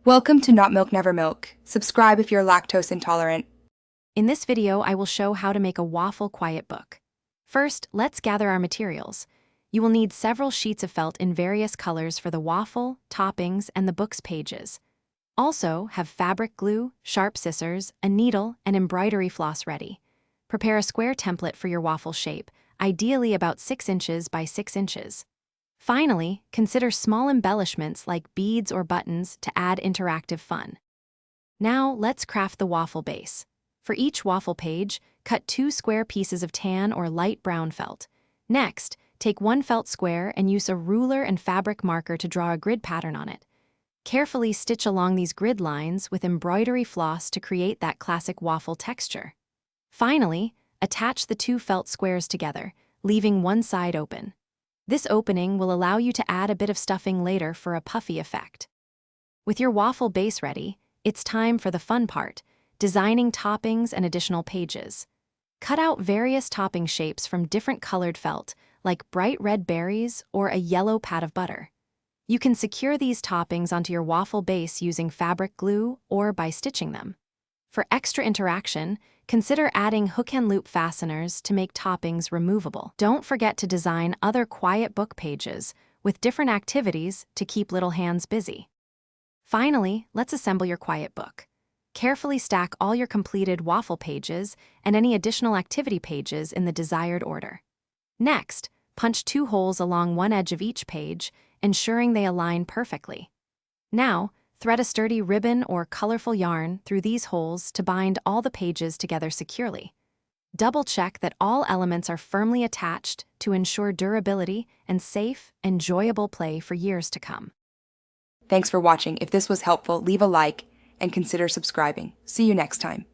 Welcome to Not Milk Never Milk. Subscribe if you're lactose intolerant. In this video, I will show how to make a waffle quiet book. First, let's gather our materials. You will need several sheets of felt in various colors for the waffle, toppings, and the book's pages. Also, have fabric glue, sharp scissors, a needle, and embroidery floss ready. Prepare a square template for your waffle shape, ideally about 6 inches by 6 inches. Finally, consider small embellishments like beads or buttons to add interactive fun. Now, let's craft the waffle base. For each waffle page, cut 2 square pieces of tan or light brown felt. Next, take 1 felt square and use a ruler and fabric marker to draw a grid pattern on it. Carefully stitch along these grid lines with embroidery floss to create that classic waffle texture. Finally, attach the 2 felt squares together, leaving one side open. This opening will allow you to add a bit of stuffing later for a puffy effect. With your waffle base ready, it's time for the fun part, designing toppings and additional pages. Cut out various topping shapes from different colored felt, like bright red berries or a yellow pat of butter. You can secure these toppings onto your waffle base using fabric glue or by stitching them. For extra interaction, consider adding hook and loop fasteners to make toppings removable. Don't forget to design other quiet book pages with different activities to keep little hands busy. Finally, let's assemble your quiet book. Carefully stack all your completed waffle pages and any additional activity pages in the desired order. Next, punch 2 holes along one edge of each page, ensuring they align perfectly. Now, thread a sturdy ribbon or colorful yarn through these holes to bind all the pages together securely. Double-check that all elements are firmly attached to ensure durability and safe, enjoyable play for years to come. Thanks for watching. If this was helpful, leave a like and consider subscribing. See you next time.